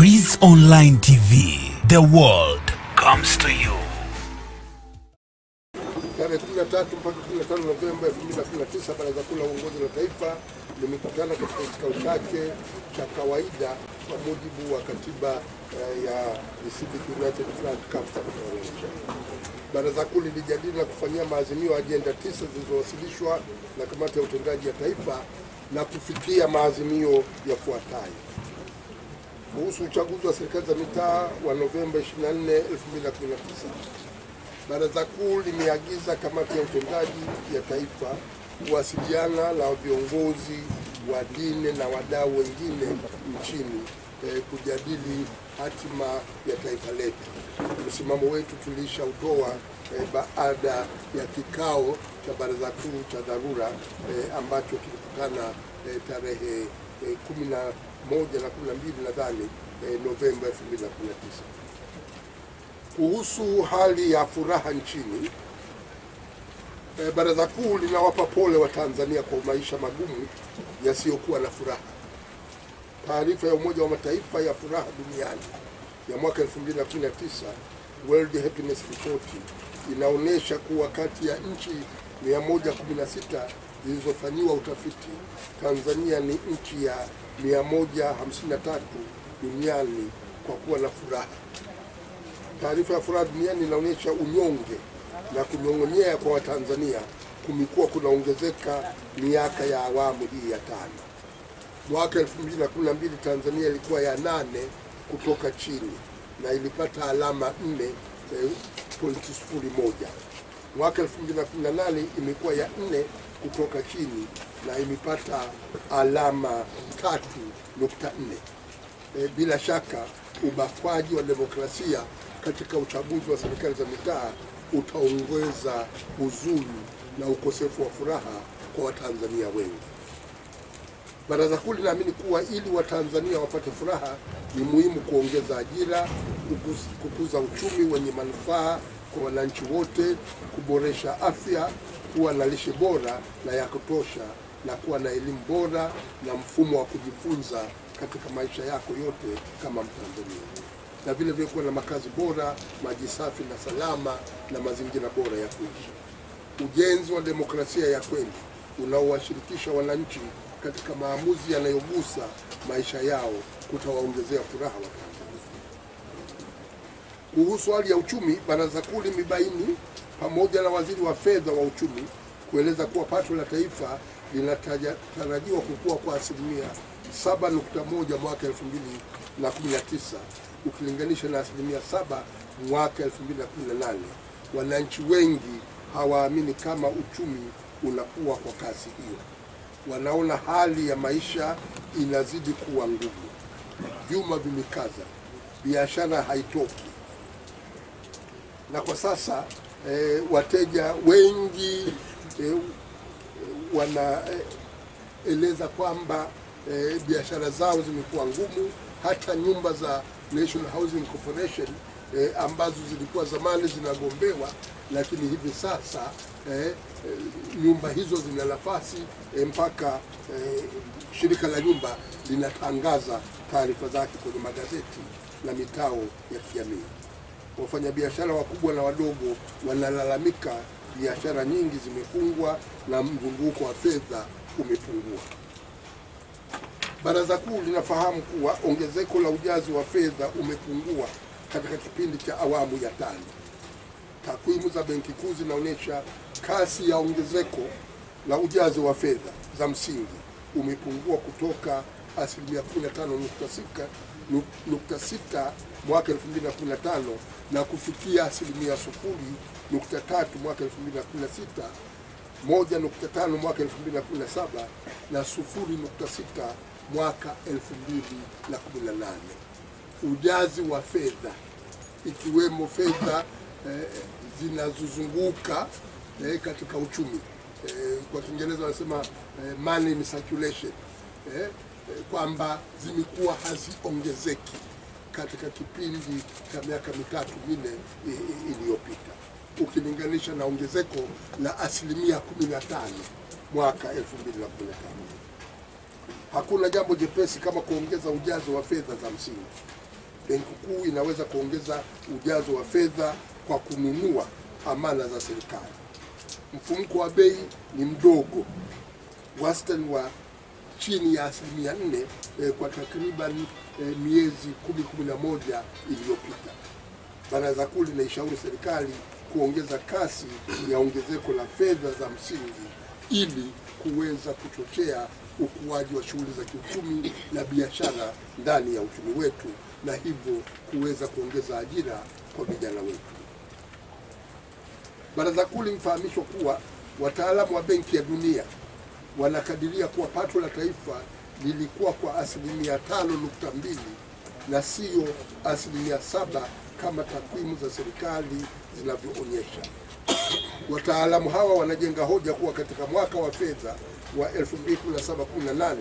Breeze Online TV, the world comes to you. Tarehe 13 mpaka 15 Novemba 2019 Baraza Kuu la Uongozi la Taifa limekutana katika kikao chake cha kawaida kwa mujibu wa katiba ya Civic United Front Capital Coalition. Baraza Kuu lilijadili na kufanyia maazimio ajenda 9 zilizowasilishwa na Kamati ya Utendaji ya Taifa na kufikia maazimio yafuatayo. Kuhusu uchaguzi wa serikali za mitaa wa Novemba 24, 2019. Baraza Kuu limeagiza Kamati ya Utendaji ya Taifa kuwasiliana na viongozi wa dini na wadau wengine nchini kujadili hatima ya taifa letu. Msimamo wetu tulishautoa baada ya kikao cha Baraza Kuu cha dharura ambacho kilikutana tarehe 11 na 12 nadhani Novemba 2019. Kuhusu hali ya furaha nchini, Baraza Kuu linawapa pole wa Tanzania kwa maisha magumu yasiyokuwa na furaha. Taarifa ya Umoja wa Mataifa ya furaha duniani ya mwaka 2019, World Happiness Report, inaonyesha kuwa kati ya nchi 116 zilizofanyiwa utafiti, Tanzania ni nchi ya 153 duniani kwa kuwa na furaha. Taarifa ya furaha duniani inaonyesha unyonge na kunyong'onyea kwa Watanzania kumekuwa kunaongezeka miaka ya awamu hii ya 5. Mwaka 2012 Tanzania ilikuwa ya 8 kutoka chini na ilipata alama 4.01. Mwaka 2018 imekuwa ya 4 kutoka chini na imepata alama 3.4. Bila shaka ubakwaji wa demokrasia katika uchaguzi wa serikali za mitaa utaongeza huzuni na ukosefu wa furaha kwa Watanzania wengi. Baraza Kuu linaamini kuwa ili Watanzania wapate furaha ni muhimu kuongeza ajira, kukuza uchumi wenye manufaa kwa wananchi wote, kuboresha afya, kuwa na lishe bora na ya kutosha, na kuwa na elimu bora na mfumo wa kujifunza katika maisha yako yote kama Mtanzania, na vile vile kuwa na makazi bora, maji safi na salama na mazingira bora ya kuishi. Ujenzi wa demokrasia ya kweli unaowashirikisha wananchi katika maamuzi yanayogusa maisha yao kutawaongezea furaha wa Tanzania. Kuhusu hali ya uchumi, Baraza Kuu limebaini pamoja na Waziri wa Fedha wa Uchumi kueleza kuwa pato la taifa linatarajiwa kukua kwa 7.1% mwaka 2019 ukilinganisha na 7% mwaka 2018. Wananchi wengi hawaamini kama uchumi unakuwa kwa kasi hiyo. Wanaona hali ya maisha inazidi kuwa ngumu. Vyuma vimekaza, biashara haitoki. Na kwa sasa wateja wengi wanaeleza kwamba biashara zao zimekuwa ngumu. Hata nyumba za National Housing Corporation ambazo zilikuwa zamani zinagombewa, lakini hivi sasa nyumba hizo zina nafasi mpaka shirika la nyumba linatangaza taarifa zake kwenye magazeti na mitao ya kijamii. Wafanyabiashara wakubwa na wadogo wanalalamika biashara nyingi zimefungwa na mzunguko wa fedha umepungua. Baraza Kuu linafahamu kuwa ongezeko la ujazo wa fedha umepungua katika kipindi cha awamu ya 5. Takwimu za Benki Kuu zinaonyesha kasi ya ongezeko la ujazo wa fedha za msingi umepungua kutoka 15.6 mwaka 2015 na kufikia 0.3 mwaka 2016, 1.5 mwaka 2017 na 0.6 mwaka 2018. Ujazi wa fedha ikiwemo fedha zinazozunguka katika uchumi, kwa Kiingereza wanasema money in circulation, kwamba zimekuwa haziongezeki katika kipindi cha miaka 3-4 iliyopita ukilinganisha na ongezeko la 15% mwaka 2015. Hakuna jambo jepesi kama kuongeza ujazo wa fedha za msingi. Benki Kuu inaweza kuongeza ujazo wa fedha kwa kununua amana za serikali. Mfumuko wa bei ni mdogo, wastani wa chini ya 4% kwa takriban miezi 11 iliyopita. Baraza Kuu linaishauri serikali kuongeza kasi ya ongezeko la fedha za msingi ili kuweza kuchochea ukuaji wa shughuli za kiuchumi na biashara ndani ya uchumi wetu, na hivyo kuweza kuongeza ajira kwa vijana wetu. Baraza Kuu limefahamishwa kuwa wataalamu wa Benki ya Dunia wanakadiria kuwa pato la taifa lilikuwa kwa 5.2 na sio 7 kama takwimu za serikali zinavyoonyesha. Wataalamu hawa wanajenga hoja kuwa katika mwaka wa fedha wa 2017/18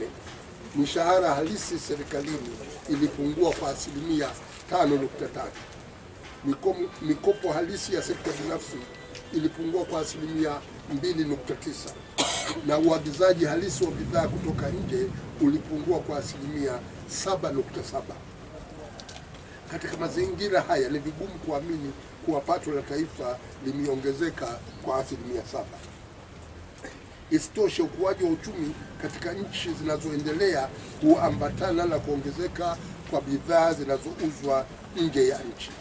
mishahara halisi serikalini ilipungua kwa 5.3. Mikopo halisi ya sekta binafsi ilipungua kwa 2.9 na uagizaji halisi wa bidhaa kutoka nje ulipungua kwa 7.7. Katika mazingira haya ni vigumu kuamini kuwa pato la taifa limeongezeka kwa 7%. Isitoshe, ukuaji wa uchumi katika nchi zinazoendelea huambatana na kuongezeka kwa bidhaa zinazouzwa nje ya nchi.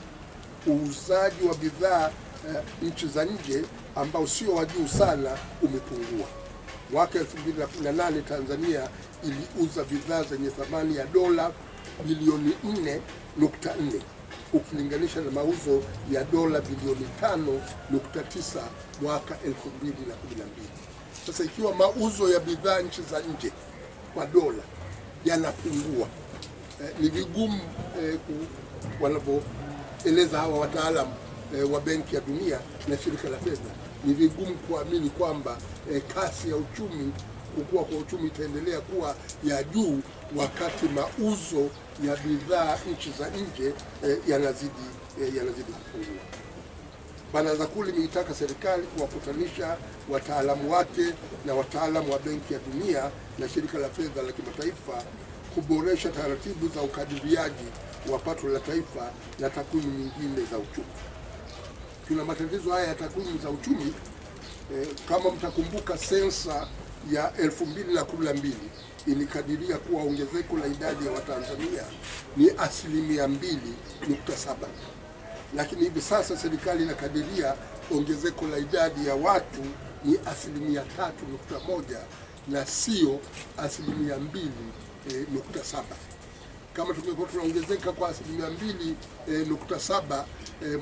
Uuzaji wa bidhaa nchi za nje ambao sio wa juu sana umepungua. Mwaka 2018 Tanzania iliuza bidhaa zenye thamani ya dola bilioni 4.4 ukilinganisha na mauzo ya dola bilioni 5.9 mwaka 2012. Sasa ikiwa mauzo ya bidhaa nchi za nje kwa dola yanapungua, ni vigumu wanavyoeleza hawa wataalamu wa Benki ya Dunia na Shirika la Fedha, ni vigumu kuamini kwamba kasi ya uchumi, kukua kwa uchumi itaendelea kuwa ya juu wakati mauzo ya bidhaa nchi za nje yanazidi kupungua. Baraza Kuu limeitaka serikali kuwakutanisha wataalamu wake na wataalamu wa Benki ya Dunia na Shirika la Fedha la Kimataifa kuboresha taratibu za ukadiriaji wa pato la taifa na takwimu nyingine za uchumi. Tuna matatizo haya ya takwimu za uchumi. Kama mtakumbuka, sensa ya 2012 ilikadiria kuwa ongezeko la idadi ya Watanzania ni 2.7, lakini hivi sasa serikali inakadiria ongezeko la idadi ya watu ni 3.1 na sio 2.7. Kama tungekuwa tunaongezeka kwa 2.7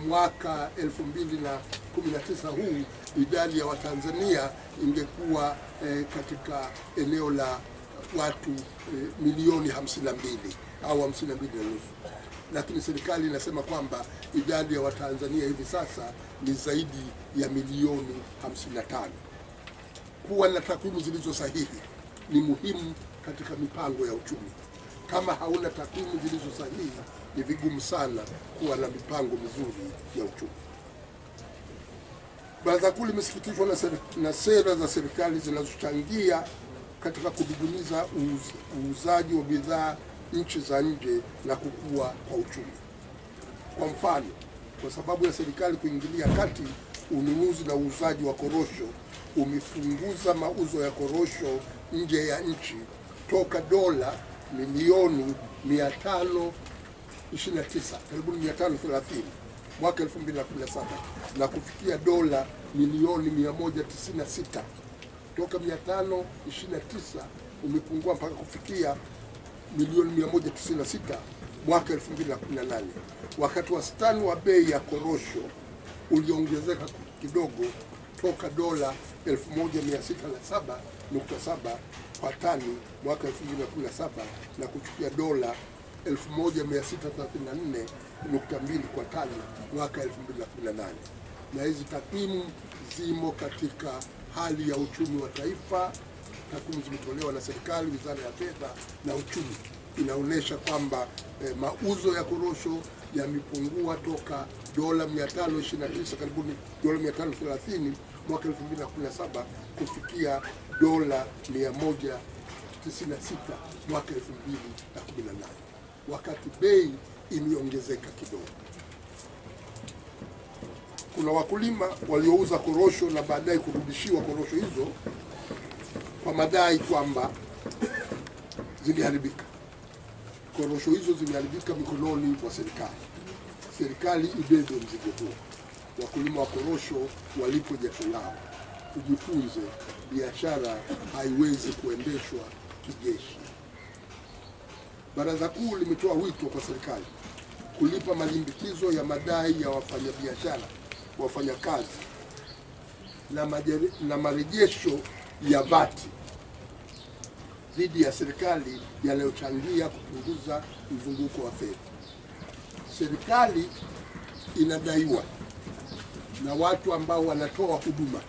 mwaka 2019 huu, idadi ya Watanzania ingekuwa katika eneo la watu milioni 52 au 52.5. Lakini serikali inasema kwamba idadi ya Watanzania hivi sasa ni zaidi ya milioni 55. Kuwa na takwimu zilizo sahihi ni muhimu katika mipango ya uchumi. Kama hauna takwimu zilizo sahihi, ni vigumu sana kuwa na mipango mizuri ya uchumi. Baraza Kuu limesikitishwa na sera za serikali zinazochangia katika kudidimiza uuzaji wa bidhaa nchi za nje na kukua kwa uchumi. Kwa mfano, kwa sababu ya serikali kuingilia kati ununuzi na uuzaji wa korosho, umepunguza mauzo ya korosho nje ya nchi toka dola milioni 529, karibu 530 mwaka 2017 na kufikia dola milioni 196. Toka 529 umepungua mpaka kufikia milioni 196 mwaka 2018. Wakati wastani wa bei ya korosho uliongezeka kidogo toka dola 1607.7 kwa tani mwaka 2017 na kufikia dola 1634.2 kwa tani mwaka 2018. Na hizi takwimu zimo katika hali ya uchumi wa taifa. Takwimu zimetolewa na serikali, Wizara ya Fedha na Uchumi. Inaonyesha kwamba mauzo ya korosho yamepungua toka dola 529, karibuni dola 530 mwaka 2017 kufikia dola 196 mwaka 2018. Wakati bei imeongezeka kidogo. Kuna wakulima waliouza korosho na baadaye kurudishiwa korosho hizo kwa madai kwamba ziliharibika. Korosho hizo zimeharibika mikononi mwa serikali. Serikali ibebe mzigo huo. Wakulima wa korosho walipo jasho lao. Tujifunze, biashara haiwezi kuendeshwa kijeshi. Baraza Kuu limetoa wito kwa serikali kulipa malimbikizo ya madai ya wafanyabiashara, wafanyakazi na marejesho ya VAT dhidi ya serikali yanayochangia kupunguza mzunguko wa fedha. Serikali inadaiwa na watu ambao wanatoa huduma,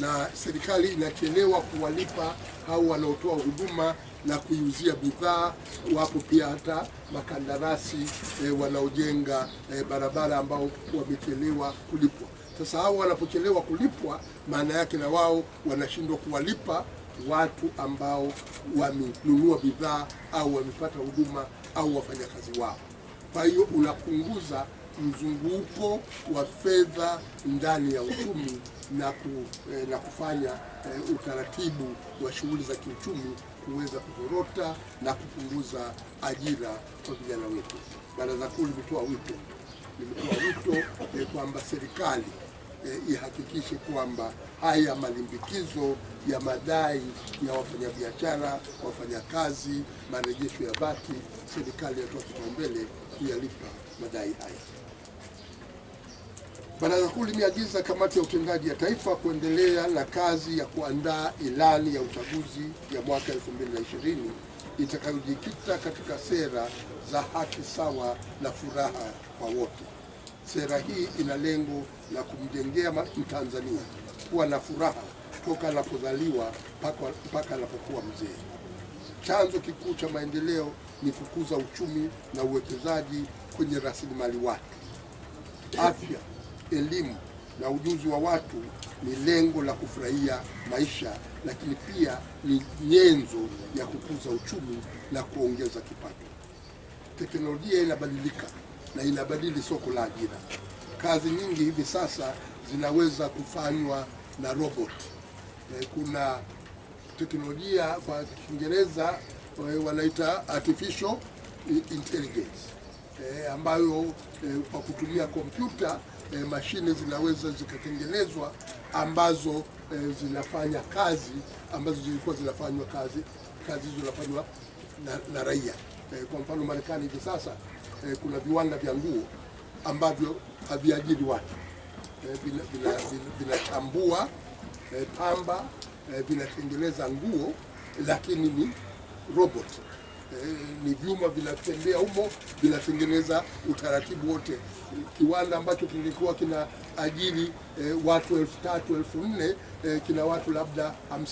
na serikali inachelewa kuwalipa hao wanaotoa huduma na kuiuzia bidhaa. Wapo pia hata makandarasi wanaojenga barabara ambao wamechelewa kulipwa. Sasa hao wanapochelewa kulipwa, maana yake na wao wanashindwa kuwalipa watu ambao wamenunua bidhaa au wamepata huduma au wafanyakazi wao. Kwa hiyo unapunguza mzunguko wa fedha ndani ya uchumi na kufanya utaratibu wa shughuli za kiuchumi kuweza kuzorota na kupunguza ajira kwa vijana wetu. Baraza Kuu limetoa wito kwamba serikali ihakikishe kwamba haya malimbikizo ya madai ya wafanyabiashara, wafanyakazi, marejesho ya VAT, serikali inatoa kipaumbele kuyalipa madai haya. Baraza Kuu limeagiza Kamati ya Utendaji ya Taifa kuendelea na kazi ya kuandaa ilani ya uchaguzi ya mwaka 2020 itakayojikita katika sera za haki sawa na furaha kwa wote. Sera hii ina lengo la kumjengea Mtanzania kuwa na furaha toka anapozaliwa mpaka anapokuwa mzee. Chanzo kikuu cha maendeleo ni kukuza uchumi na uwekezaji kwenye rasilimali watu. Afya, elimu na ujuzi wa watu ni lengo la kufurahia maisha, lakini pia ni nyenzo ya kukuza uchumi na kuongeza kipato. Teknolojia inabadilika na inabadili soko la ajira. Kazi nyingi hivi sasa zinaweza kufanywa na robot. Kuna teknolojia kwa Kiingereza wanaita artificial intelligence, ambayo kwa kutumia kompyuta mashine zinaweza zikatengenezwa ambazo zinafanya kazi ambazo zilikuwa zinafanywa kazi hizo zinafanywa na raia. Kwa mfano Marekani hivi sasa kuna viwanda vya nguo ambavyo haviajiri watu, vinachambua pamba, vinatengeneza nguo, lakini ni robot. Ni vyuma vinatembea humo, vinatengeneza utaratibu wote. Kiwanda ambacho kilikuwa kina ajiri watu 3,000 4,000 kina watu labda 50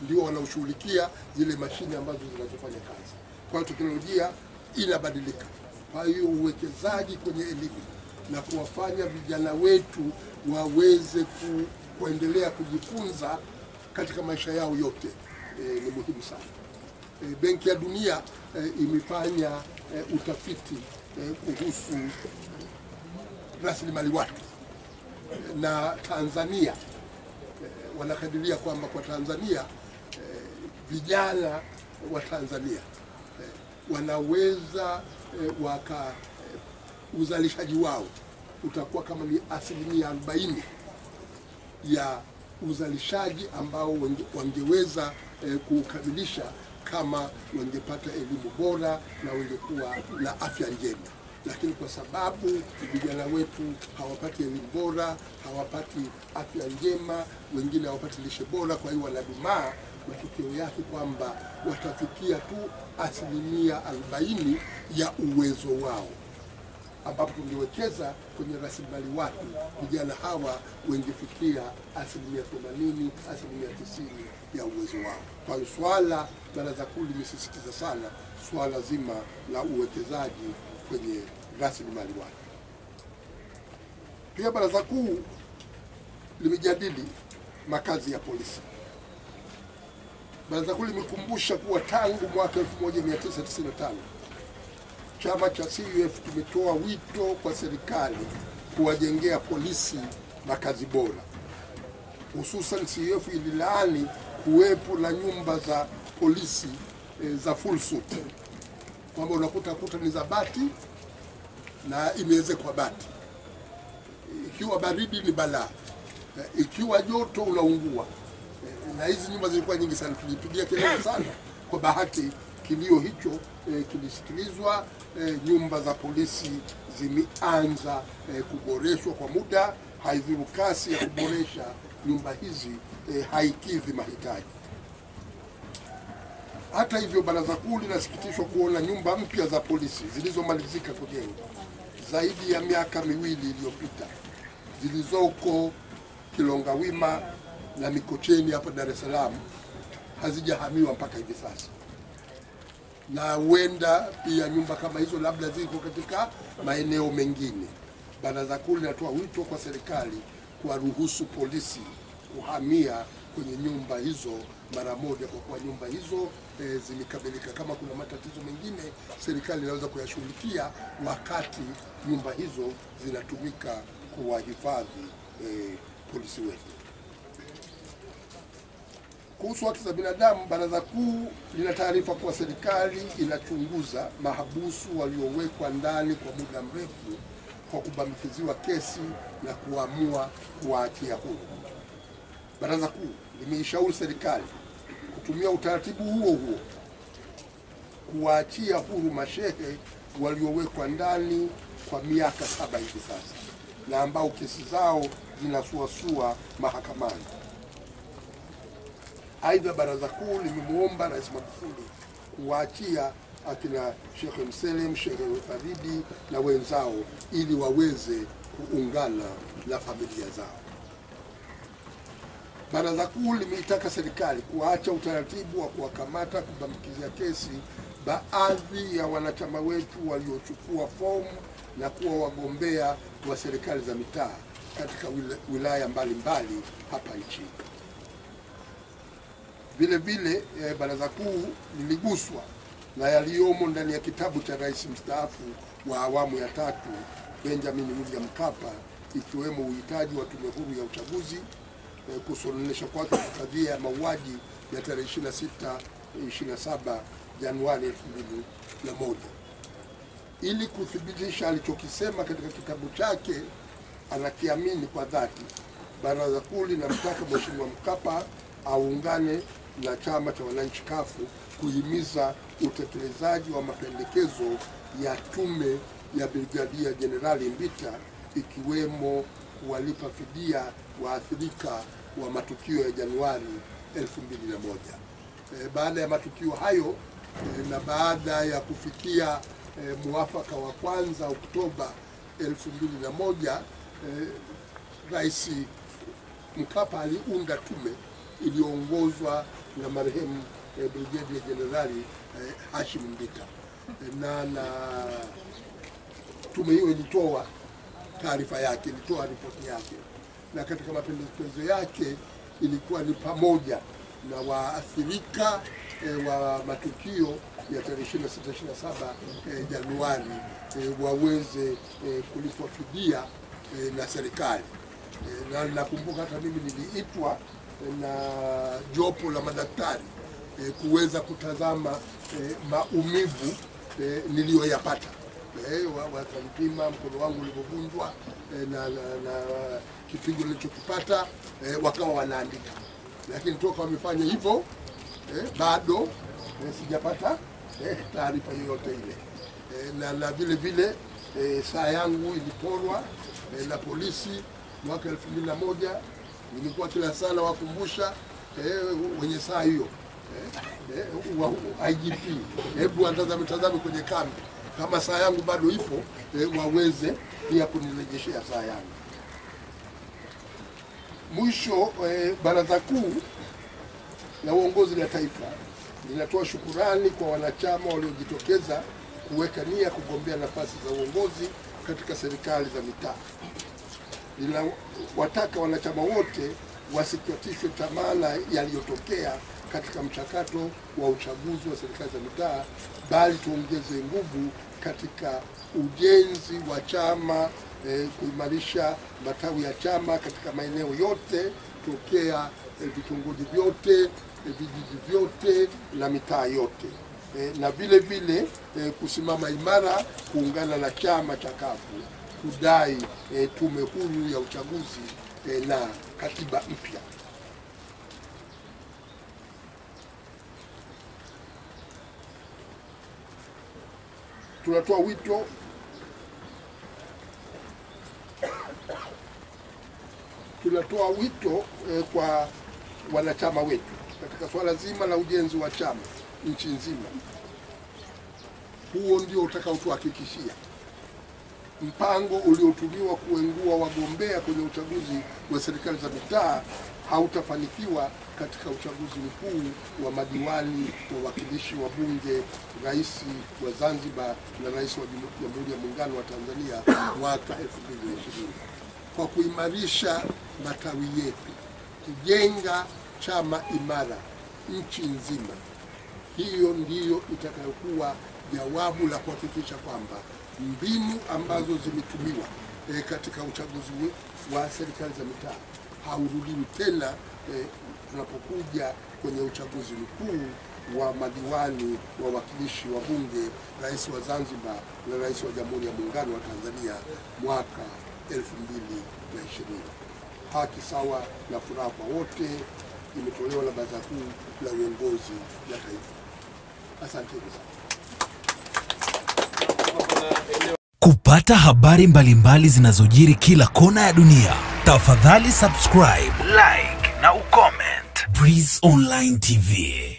ndio wanaoshughulikia zile mashine ambazo zinazofanya kazi. Kwa teknolojia inabadilika. Kwa hiyo uwekezaji kwenye elimu na kuwafanya vijana wetu waweze kuendelea kujifunza katika maisha yao yote ni muhimu sana. Benki ya Dunia imefanya utafiti kuhusu rasilimali watu, na Tanzania wanakadiria kwamba kwa Tanzania vijana wa Tanzania wanaweza uzalishaji wao utakuwa kama ni 40% ya uzalishaji ambao wangeweza kukamilisha kama wangepata elimu bora na wangekuwa na afya njema. Lakini kwa sababu vijana wetu hawapati elimu bora, hawapati afya njema, wengine hawapati lishe bora, kwa hiyo wanadumaa, matokeo yake kwamba watafikia tu 40% ya uwezo wao, ambapo tungewekeza kwenye rasilimali watu, vijana hawa wengefikia 80%, 90% ya uwezo wao. Kwa hiyo swala Baraza Kuu limesisitiza sana swala zima la uwekezaji kwenye rasilimali watu. Pia Baraza Kuu limejadili makazi ya polisi. Baraza Kuu limekumbusha kuwa tangu mwaka 1995 chama cha CUF kimetoa wito kwa serikali kuwajengea polisi makazi bora. Hususan CUF ililaani kuwepo na nyumba za polisi za full suit, kwamba unakuta ni za bati na imewezekwa bati. Ikiwa baridi ni balaa, ikiwa joto unaungua. Na hizi nyumba zilikuwa nyingi sana, tulipigia kelele sana. Kwa bahati kilio hicho kilisikilizwa. Nyumba za polisi zimeanza kuboreshwa kwa muda. Haidhuru kasi ya kuboresha nyumba hizi haikidhi mahitaji. Hata hivyo, Baraza Kuu linasikitishwa kuona nyumba mpya za polisi zilizomalizika kujengwa zaidi ya miaka 2 iliyopita zilizoko Kilongawima na Mikocheni hapa Dar es Salaam hazijahamiwa mpaka hivi sasa. Na huenda pia nyumba kama hizo labda ziko katika maeneo mengine. Baraza Kuu linatoa wito kwa serikali kuwaruhusu polisi kuhamia kwenye nyumba hizo mara moja, kwa kuwa nyumba hizo zimekamilika. Kama kuna matatizo mengine, serikali inaweza kuyashughulikia wakati nyumba hizo zinatumika kuwahifadhi polisi wetu. Kuhusu haki za binadamu, Baraza Kuu lina taarifa kuwa serikali inachunguza mahabusu waliowekwa ndani kwa muda mrefu kwa kubambikiziwa kesi na kuamua kuwaachia huru. Baraza Kuu limeishauri serikali kutumia utaratibu huo kuwaachia huru mashehe waliowekwa ndani kwa miaka 7 hivi sasa na ambao kesi zao zinasuasua mahakamani. Aidha, Baraza Kuu limemuomba Rais Magufuli kuwaachia akina Sheikh Mselem, Sheikh Faridi na wenzao ili waweze kuungana na familia zao. Baraza Kuu limeitaka serikali kuacha utaratibu wa kuwakamata, kubambikizia kesi baadhi ya wanachama wetu waliochukua fomu na kuwa wagombea wa serikali za mitaa katika wilaya mbalimbali hapa nchini. Vile vile, Baraza Kuu liliguswa na yaliyomo ndani ya kitabu cha Rais mstaafu wa awamu ya 3 Benjamin William Mkapa, ikiwemo uhitaji wa tume huru ya uchaguzi kusuluhisha kwake kadhia ya mauaji ya tarehe 26-27 Januari 2001. Ili kuthibitisha alichokisema katika kitabu chake anakiamini kwa dhati, Baraza Kuu linamtaka Mheshimiwa Mkapa aungane na chama cha wananchi kafu kuhimiza utekelezaji wa mapendekezo ya tume ya Brigadia Jenerali Mbita, ikiwemo kuwalipa fidia waathirika wa matukio ya Januari 2001. Baada ya matukio hayo na baada ya kufikia muafaka wa kwanza Oktoba 2001, Rais Mkapa aliunda tume iliyoongozwa na marehemu Brigadia Jenerali Hashim Mbita, na tume hiyo ilitoa taarifa yake, ilitoa ripoti yake, na katika mapendekezo yake ilikuwa ni pamoja na waathirika wa matukio ya tarehe 26-27 Januari waweze kulipwa fidia na serikali. Na nakumbuka hata mimi niliitwa na jopo la madaktari kuweza kutazama maumivu niliyoyapata. Wakanipima mkono wangu ulipovunjwa na kipigo nilichokipata, wakawa wanaandika. Lakini toka wamefanya hivyo bado sijapata taarifa yoyote ile. Na vile vile saa yangu iliporwa na polisi mwaka 2001. Nilikuwa kila sana wakumbusha wenye saa hiyo IGP, hebu tazame kwenye kambi kama saa yangu bado ipo, waweze pia kunirejeshea saa yangu. Mwisho, Baraza Kuu la Uongozi la Taifa linatoa shukurani kwa wanachama waliojitokeza kuweka nia kugombea nafasi za uongozi katika serikali za mitaa. Linawataka wanachama wote wasikatishwe tamaa yaliyotokea katika mchakato wa uchaguzi wa serikali za mitaa, bali tuongeze nguvu katika ujenzi wa chama, kuimarisha matawi ya chama katika maeneo yote, tokea vitongoji vyote, vijiji vyote na mitaa yote, na vile vile kusimama imara kuungana na chama cha CUF kudai tume huru ya uchaguzi na katiba mpya. Tunatoa wito kwa wanachama wetu katika swala zima la ujenzi wa chama nchi nzima. Huo ndio utakaotuhakikishia mpango uliotumiwa kuengua wagombea kwenye uchaguzi wa serikali za mitaa hautafanikiwa katika uchaguzi mkuu wa madiwani, wawakilishi wa bunge, rais wa Zanzibar na rais wa Jamhuri ya Muungano wa Tanzania mwaka 2020. Kwa kuimarisha matawi yetu, kujenga chama imara nchi nzima, hiyo ndiyo itakayokuwa jawabu la kuhakikisha kwamba mbinu ambazo zimetumiwa katika uchaguzi wa serikali za mitaa haurudiwi tena tunapokuja kwenye uchaguzi mkuu wa madiwani, wawakilishi wa bunge, rais wa Zanzibar na rais wa Jamhuri ya Muungano wa Tanzania mwaka 2020. Haki sawa na furaha kwa wote imetolewa na Baraza Kuu la Uongozi la Taifa. Asanteni sana. Kupata habari mbalimbali zinazojiri kila kona ya dunia, tafadhali subscribe, like na ucomment. Breeze Online TV.